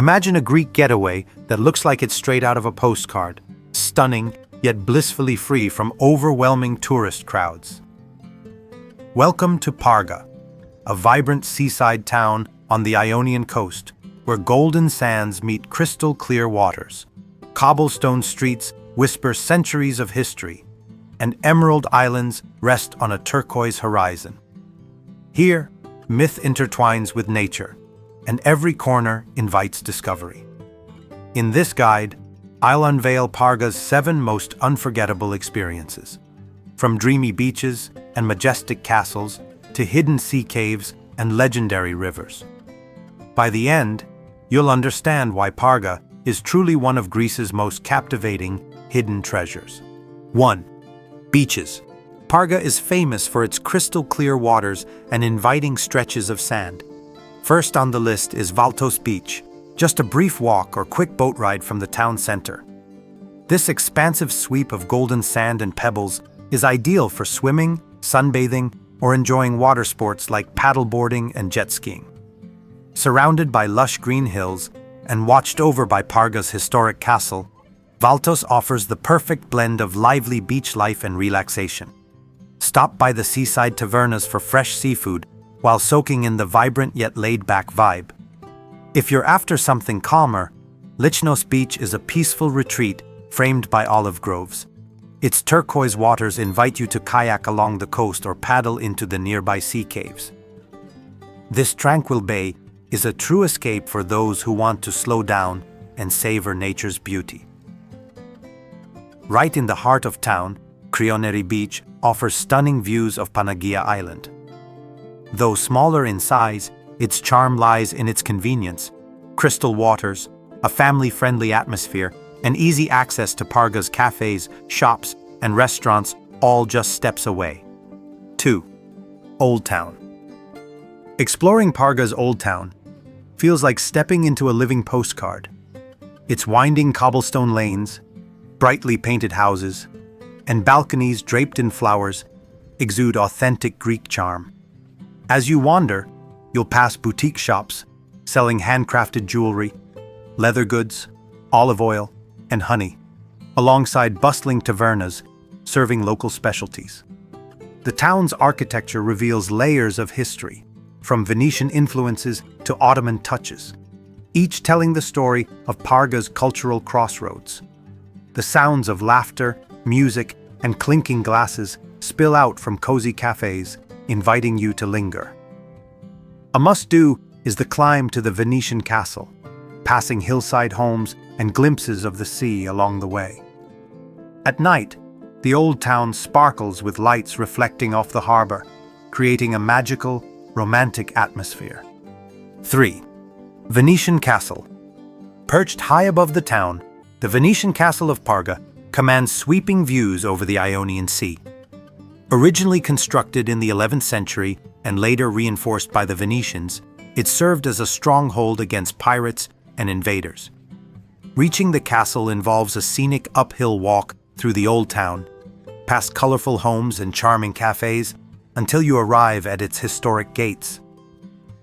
Imagine a Greek getaway that looks like it's straight out of a postcard, stunning yet blissfully free from overwhelming tourist crowds. Welcome to Parga, a vibrant seaside town on the Ionian coast, where golden sands meet crystal clear waters. Cobblestone streets whisper centuries of history, and emerald islands rest on a turquoise horizon. Here, myth intertwines with nature, and every corner invites discovery. In this guide, I'll unveil Parga's 7 most unforgettable experiences, from dreamy beaches and majestic castles to hidden sea caves and legendary rivers. By the end, you'll understand why Parga is truly one of Greece's most captivating hidden treasures. 1. Beaches. Parga is famous for its crystal clear waters and inviting stretches of sand. First on the list is Valtos Beach, just a brief walk or quick boat ride from the town center. This expansive sweep of golden sand and pebbles is ideal for swimming, sunbathing, or enjoying water sports like paddleboarding and jet skiing. Surrounded by lush green hills and watched over by Parga's historic castle, Valtos offers the perfect blend of lively beach life and relaxation. Stop by the seaside tavernas for fresh seafood while soaking in the vibrant yet laid-back vibe. If you're after something calmer, Lichnos Beach is a peaceful retreat framed by olive groves. Its turquoise waters invite you to kayak along the coast or paddle into the nearby sea caves. This tranquil bay is a true escape for those who want to slow down and savor nature's beauty. Right in the heart of town, Krioneri Beach offers stunning views of Panaga Island. Though smaller in size, its charm lies in its convenience: crystal waters, a family-friendly atmosphere, and easy access to Parga's cafes, shops, and restaurants, all just steps away. 2. Old Town. Exploring Parga's Old Town feels like stepping into a living postcard. Its winding cobblestone lanes, brightly painted houses, and balconies draped in flowers exude authentic Greek charm. As you wander, you'll pass boutique shops selling handcrafted jewelry, leather goods, olive oil, and honey, alongside bustling tavernas serving local specialties. The town's architecture reveals layers of history, from Venetian influences to Ottoman touches, each telling the story of Parga's cultural crossroads. The sounds of laughter, music, and clinking glasses spill out from cozy cafes, inviting you to linger. A must-do is the climb to the Venetian Castle, passing hillside homes and glimpses of the sea along the way. At night, the old town sparkles with lights reflecting off the harbor, creating a magical, romantic atmosphere. 3. Venetian Castle. Perched high above the town, the Venetian Castle of Parga commands sweeping views over the Ionian Sea. Originally constructed in the 11th century and later reinforced by the Venetians, it served as a stronghold against pirates and invaders. Reaching the castle involves a scenic uphill walk through the old town, past colorful homes and charming cafes, until you arrive at its historic gates.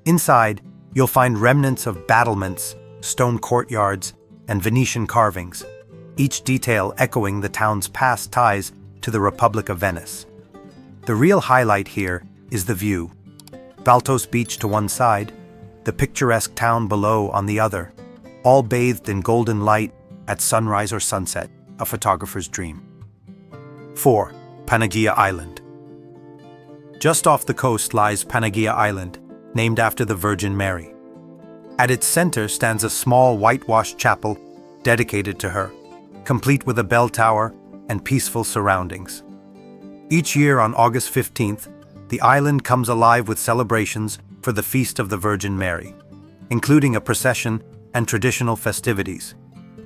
Inside, you'll find remnants of battlements, stone courtyards, and Venetian carvings, each detail echoing the town's past ties to the Republic of Venice. The real highlight here is the view. Valtos Beach to one side, the picturesque town below on the other, all bathed in golden light at sunrise or sunset, a photographer's dream. 4. Panaga Island. Just off the coast lies Panaga Island, named after the Virgin Mary. At its center stands a small whitewashed chapel dedicated to her, complete with a bell tower and peaceful surroundings. Each year on August 15th, the island comes alive with celebrations for the Feast of the Virgin Mary, including a procession and traditional festivities.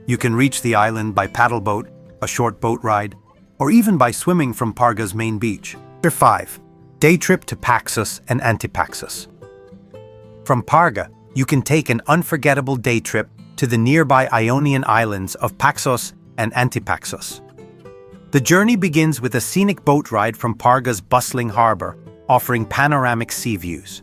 You can reach the island by paddleboat, a short boat ride, or even by swimming from Parga's main beach. 5. Day trip to Paxos and Antipaxus. From Parga, you can take an unforgettable day trip to the nearby Ionian islands of Paxos and Antipaxus. The journey begins with a scenic boat ride from Parga's bustling harbor, offering panoramic sea views.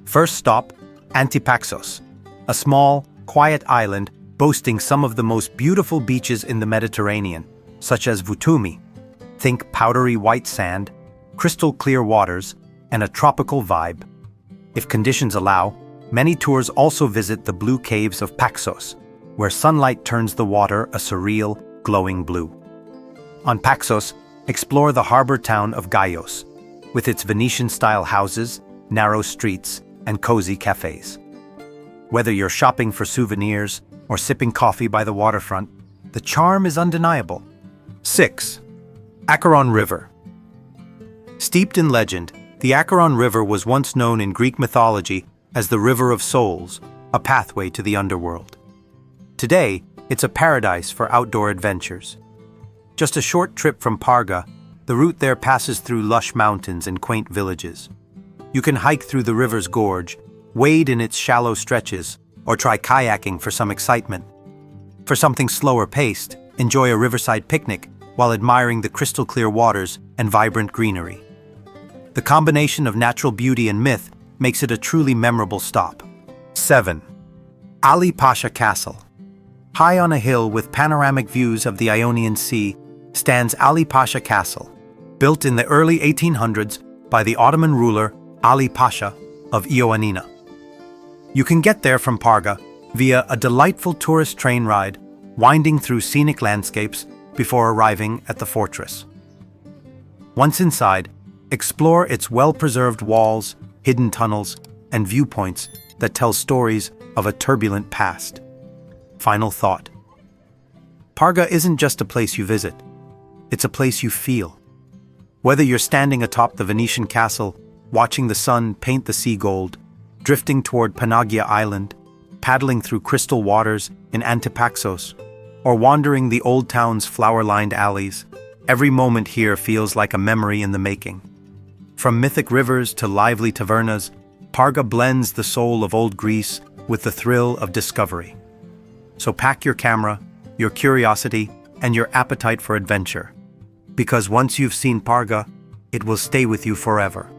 First stop, Antipaxus, a small, quiet island boasting some of the most beautiful beaches in the Mediterranean, such as Vutumi. Think powdery white sand, crystal clear waters, and a tropical vibe. If conditions allow, many tours also visit the blue caves of Paxos, where sunlight turns the water a surreal, glowing blue. On Paxos, explore the harbor town of Gaios, with its Venetian-style houses, narrow streets, and cozy cafes. Whether you're shopping for souvenirs or sipping coffee by the waterfront, the charm is undeniable. 6. Akaron River. Steeped in legend, the Akaron River was once known in Greek mythology as the River of Souls, a pathway to the underworld. Today, it's a paradise for outdoor adventures. Just a short trip from Parga, the route there passes through lush mountains and quaint villages. You can hike through the river's gorge, wade in its shallow stretches, or try kayaking for some excitement. For something slower paced, enjoy a riverside picnic while admiring the crystal clear waters and vibrant greenery. The combination of natural beauty and myth makes it a truly memorable stop. 7. Ali Pasha Castle. High on a hill with panoramic views of the Ionian Sea stands Ali Pasha Castle, built in the early 1800s by the Ottoman ruler Ali Pasha of Ioannina. You can get there from Parga via a delightful tourist train ride, winding through scenic landscapes before arriving at the fortress. Once inside, explore its well-preserved walls, hidden tunnels, and viewpoints that tell stories of a turbulent past. Final thought. Parga isn't just a place you visit, it's a place you feel. Whether you're standing atop the Venetian Castle, watching the sun paint the sea gold, drifting toward Panaga Island, paddling through crystal waters in Antipaxus, or wandering the old town's flower-lined alleys, every moment here feels like a memory in the making. From mythic rivers to lively tavernas, Parga blends the soul of old Greece with the thrill of discovery. So pack your camera, your curiosity, and your appetite for adventure. Because once you've seen Parga, it will stay with you forever.